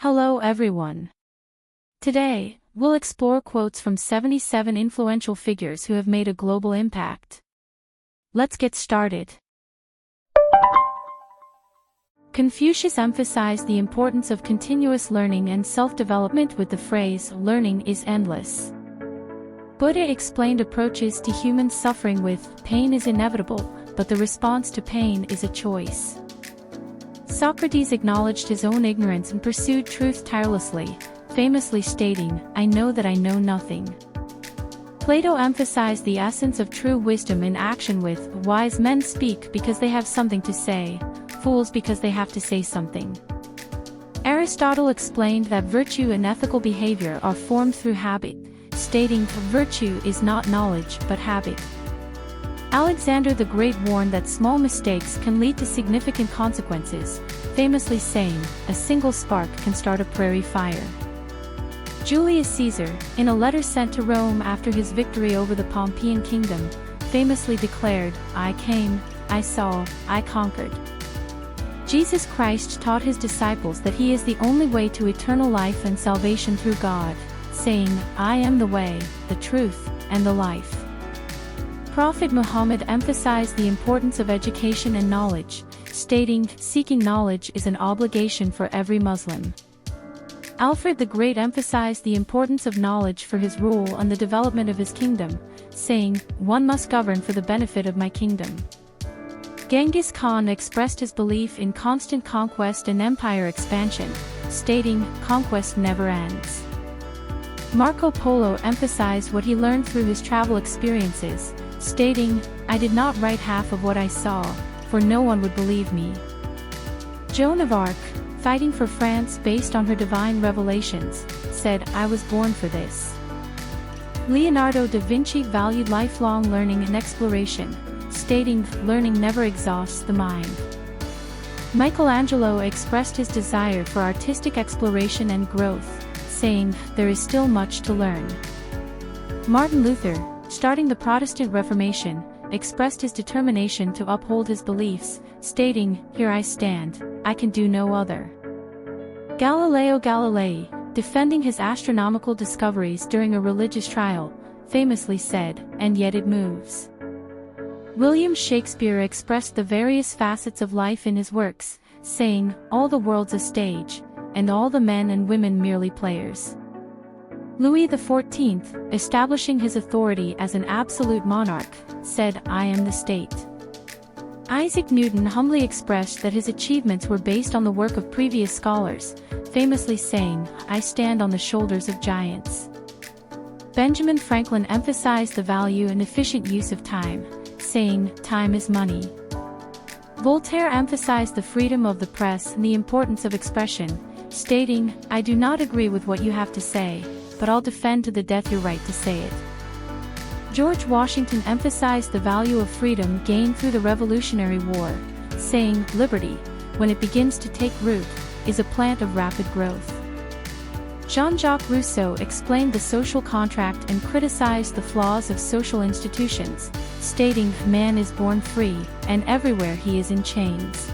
Hello everyone. Today, we'll explore quotes from 77 influential figures who have made a global impact. Let's get started. Confucius emphasized the importance of continuous learning and self-development with the phrase, "Learning is endless." Buddha explained approaches to human suffering with, "Pain is inevitable, but the response to pain is a choice." Socrates acknowledged his own ignorance and pursued truth tirelessly, famously stating, "I know that I know nothing." Plato emphasized the essence of true wisdom in action with, "Wise men speak because they have something to say, fools because they have to say something." Aristotle explained that virtue and ethical behavior are formed through habit, stating, "Virtue is not knowledge but habit." Alexander the Great warned that small mistakes can lead to significant consequences, famously saying, "A single spark can start a prairie fire." Julius Caesar, in a letter sent to Rome after his victory over the Pompeian kingdom, famously declared, "I came, I saw, I conquered." Jesus Christ taught his disciples that he is the only way to eternal life and salvation through God, saying, "I am the way, the truth, and the life." Prophet Muhammad emphasized the importance of education and knowledge, stating, "Seeking knowledge is an obligation for every Muslim." Alfred the Great emphasized the importance of knowledge for his rule and the development of his kingdom, saying, "One must govern for the benefit of my kingdom." Genghis Khan expressed his belief in constant conquest and empire expansion, stating, "Conquest never ends." Marco Polo emphasized what he learned through his travel experiences, stating, "I did not write half of what I saw, for no one would believe me." Joan of Arc, fighting for France based on her divine revelations, said, "I was born for this." Leonardo da Vinci valued lifelong learning and exploration, stating, "Learning never exhausts the mind." Michelangelo expressed his desire for artistic exploration and growth, saying, "There is still much to learn." Martin Luther, starting the Protestant Reformation, expressed his determination to uphold his beliefs, stating, "Here I stand, I can do no other." Galileo Galilei, defending his astronomical discoveries during a religious trial, famously said, "And yet it moves." William Shakespeare expressed the various facets of life in his works, saying, "All the world's a stage, and all the men and women merely players." Louis XIV, establishing his authority as an absolute monarch, said, "I am the state." Isaac Newton humbly expressed that his achievements were based on the work of previous scholars, famously saying, "I stand on the shoulders of giants." Benjamin Franklin emphasized the value and efficient use of time, saying, "Time is money." Voltaire emphasized the freedom of the press and the importance of expression, stating, "I do not agree with what you have to say, but I'll defend to the death your right to say it." George Washington emphasized the value of freedom gained through the Revolutionary War, saying, "Liberty, when it begins to take root, is a plant of rapid growth." Jean-Jacques Rousseau explained the social contract and criticized the flaws of social institutions, stating, "Man is born free, and everywhere he is in chains."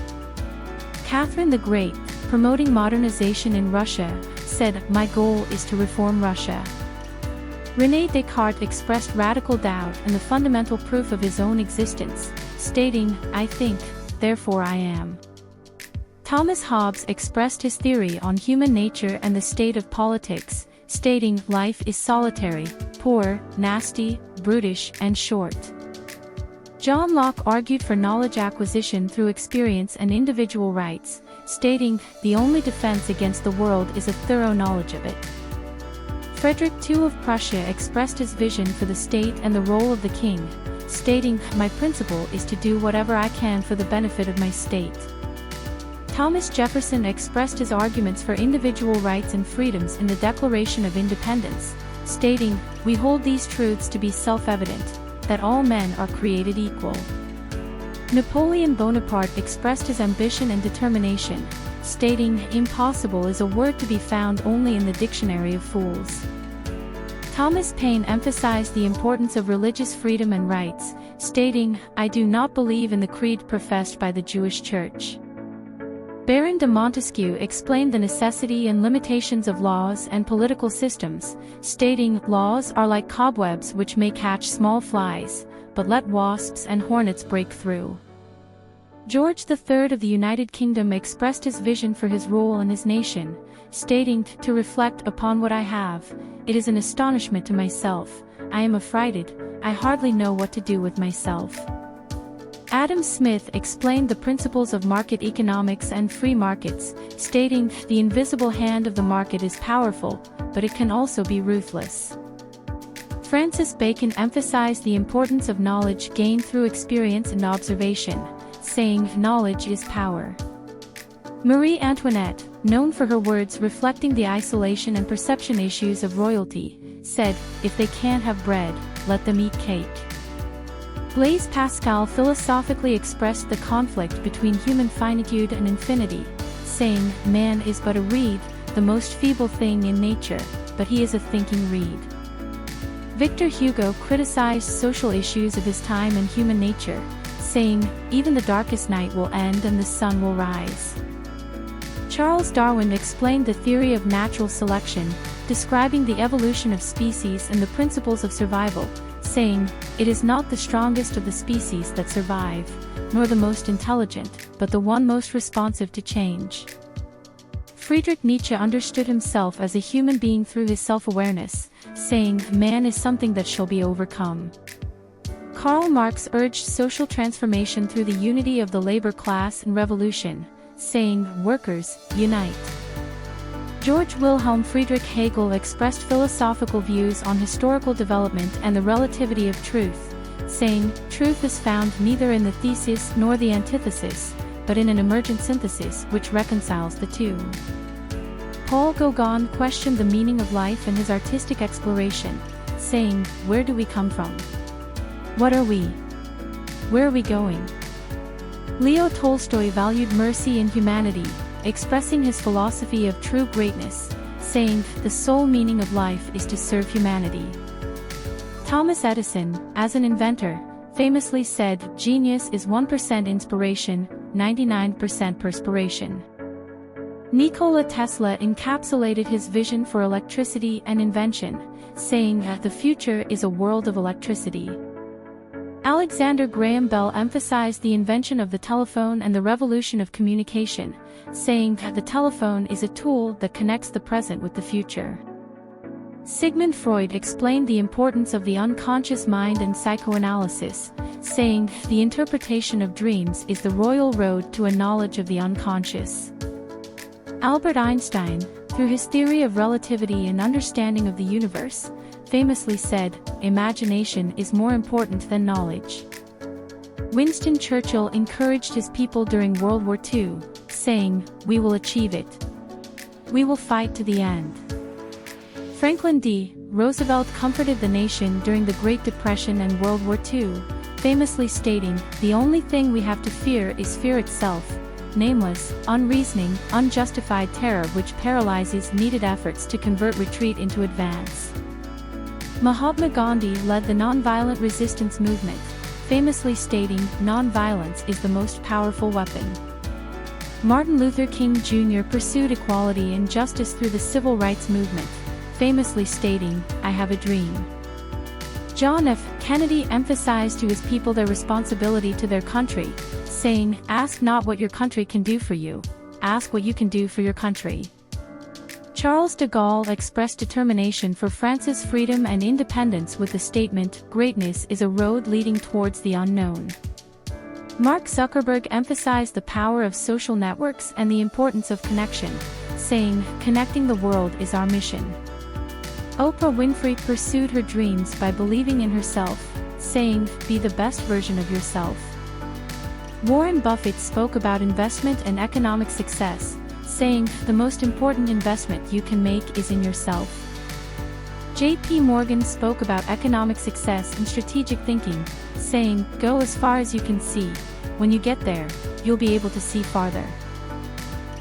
Catherine the Great, promoting modernization in Russia, said, "My goal is to reform Russia." René Descartes expressed radical doubt and the fundamental proof of his own existence, stating, "I think, therefore I am." Thomas Hobbes expressed his theory on human nature and the state of politics, stating, "Life is solitary, poor, nasty, brutish, and short." John Locke argued for knowledge acquisition through experience and individual rights, stating, "The only defense against the world is a thorough knowledge of it." Frederick II of Prussia expressed his vision for the state and the role of the king, stating, "My principle is to do whatever I can for the benefit of my state." Thomas Jefferson expressed his arguments for individual rights and freedoms in the Declaration of Independence, stating, "We hold these truths to be self-evident, that all men are created equal." Napoleon Bonaparte expressed his ambition and determination, stating, "Impossible is a word to be found only in the dictionary of fools." Thomas Paine emphasized the importance of religious freedom and rights, stating, "I do not believe in the creed professed by the Jewish Church." Baron de Montesquieu explained the necessity and limitations of laws and political systems, stating, "Laws are like cobwebs which may catch small flies, but let wasps and hornets break through." George III of the United Kingdom expressed his vision for his role in his nation, stating, "To reflect upon what I have, it is an astonishment to myself, I am affrighted, I hardly know what to do with myself." Adam Smith explained the principles of market economics and free markets, stating, "The invisible hand of the market is powerful, but it can also be ruthless." Francis Bacon emphasized the importance of knowledge gained through experience and observation, saying, "Knowledge is power." Marie Antoinette, known for her words reflecting the isolation and perception issues of royalty, said, "If they can't have bread, let them eat cake." Blaise Pascal philosophically expressed the conflict between human finitude and infinity, saying, "Man is but a reed, the most feeble thing in nature, but he is a thinking reed." Victor Hugo criticized social issues of his time and human nature, saying, "Even the darkest night will end and the sun will rise." Charles Darwin explained the theory of natural selection, describing the evolution of species and the principles of survival, saying, "It is not the strongest of the species that survive, nor the most intelligent, but the one most responsive to change." Friedrich Nietzsche understood himself as a human being through his self-awareness, saying, "Man is something that shall be overcome." Karl Marx urged social transformation through the unity of the labor class and revolution, saying, "Workers, unite." George Wilhelm Friedrich Hegel expressed philosophical views on historical development and the relativity of truth, saying, "Truth is found neither in the thesis nor the antithesis, but in an emergent synthesis which reconciles the two." Paul Gauguin questioned the meaning of life in his artistic exploration, saying, "Where do we come from? What are we? Where are we going?" Leo Tolstoy valued mercy in humanity, expressing his philosophy of true greatness, saying, "The sole meaning of life is to serve humanity." Thomas Edison, as an inventor, famously said, "Genius is 1% inspiration, 99% perspiration." Nikola Tesla encapsulated his vision for electricity and invention, saying, "The future is a world of electricity." Alexander Graham Bell emphasized the invention of the telephone and the revolution of communication, saying, "The telephone is a tool that connects the present with the future." Sigmund Freud explained the importance of the unconscious mind and psychoanalysis, saying, "The interpretation of dreams is the royal road to a knowledge of the unconscious." Albert Einstein, through his theory of relativity and understanding of the universe, famously said, "Imagination is more important than knowledge." Winston Churchill encouraged his people during World War II, saying, "We will achieve it. We will fight to the end." Franklin D. Roosevelt comforted the nation during the Great Depression and World War II, famously stating, "The only thing we have to fear is fear itself, nameless, unreasoning, unjustified terror which paralyzes needed efforts to convert retreat into advance." Mahatma Gandhi led the nonviolent resistance movement, famously stating, "Nonviolence is the most powerful weapon." Martin Luther King Jr. pursued equality and justice through the civil rights movement, famously stating, "I have a dream." John F. Kennedy emphasized to his people their responsibility to their country, saying, "Ask not what your country can do for you, ask what you can do for your country." Charles de Gaulle expressed determination for France's freedom and independence with the statement, "Greatness is a road leading towards the unknown." Mark Zuckerberg emphasized the power of social networks and the importance of connection, saying, "Connecting the world is our mission." Oprah Winfrey pursued her dreams by believing in herself, saying, "Be the best version of yourself." Warren Buffett spoke about investment and economic success, saying, "The most important investment you can make is in yourself." J.P. Morgan spoke about economic success and strategic thinking, saying, "Go as far as you can see. When you get there, you'll be able to see farther."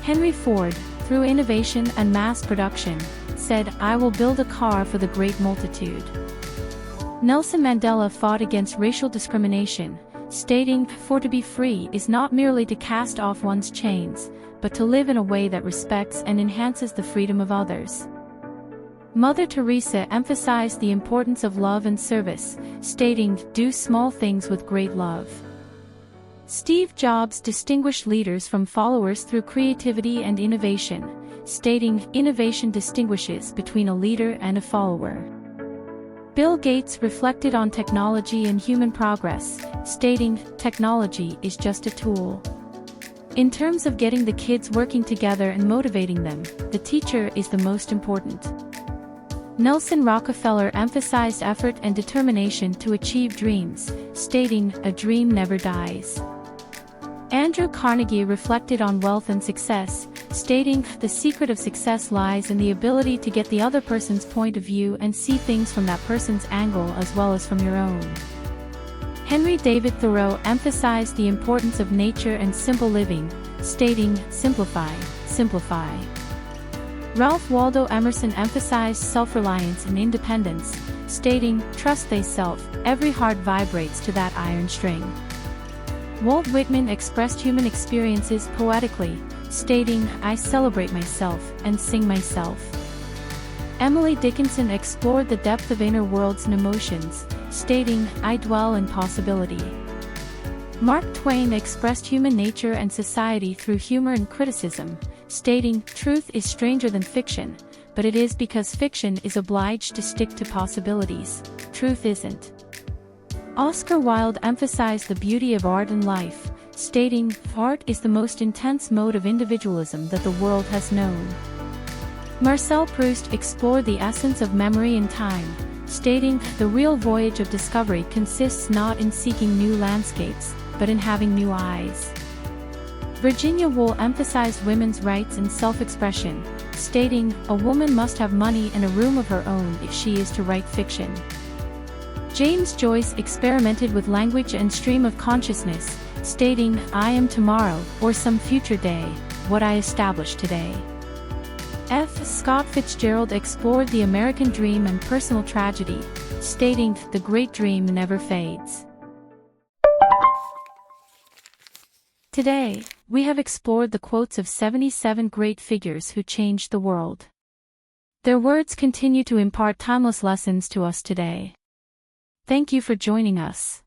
Henry Ford, through innovation and mass production, said, "I will build a car for the great multitude." Nelson Mandela fought against racial discrimination, stating, "For to be free is not merely to cast off one's chains, but to live in a way that respects and enhances the freedom of others." Mother Teresa emphasized the importance of love and service, stating, "Do small things with great love." Steve Jobs distinguished leaders from followers through creativity and innovation, stating, "Innovation distinguishes between a leader and a follower." Bill Gates reflected on technology and human progress, stating, "Technology is just a tool. In terms of getting the kids working together and motivating them, the teacher is the most important." Nelson Rockefeller emphasized effort and determination to achieve dreams, stating, "A dream never dies." Andrew Carnegie reflected on wealth and success, stating, "The secret of success lies in the ability to get the other person's point of view and see things from that person's angle as well as from your own." Henry David Thoreau emphasized the importance of nature and simple living, stating, "Simplify, simplify." Ralph Waldo Emerson emphasized self-reliance and independence, stating, "Trust thyself, every heart vibrates to that iron string." Walt Whitman expressed human experiences poetically, stating, "I celebrate myself and sing myself." Emily Dickinson explored the depth of inner worlds and emotions, stating, "I dwell in possibility." Mark Twain expressed human nature and society through humor and criticism, stating, "Truth is stranger than fiction, but it is because fiction is obliged to stick to possibilities. Truth isn't." Oscar Wilde emphasized the beauty of art and life, stating, "Art is the most intense mode of individualism that the world has known." Marcel Proust explored the essence of memory and time, stating, "The real voyage of discovery consists not in seeking new landscapes, but in having new eyes." Virginia Woolf emphasized women's rights and self-expression, stating, "A woman must have money and a room of her own if she is to write fiction." James Joyce experimented with language and stream of consciousness, stating, "I am tomorrow, or some future day, what I establish today." F. Scott Fitzgerald explored the American dream and personal tragedy, stating, "The great dream never fades." Today, we have explored the quotes of 77 great figures who changed the world. Their words continue to impart timeless lessons to us today. Thank you for joining us.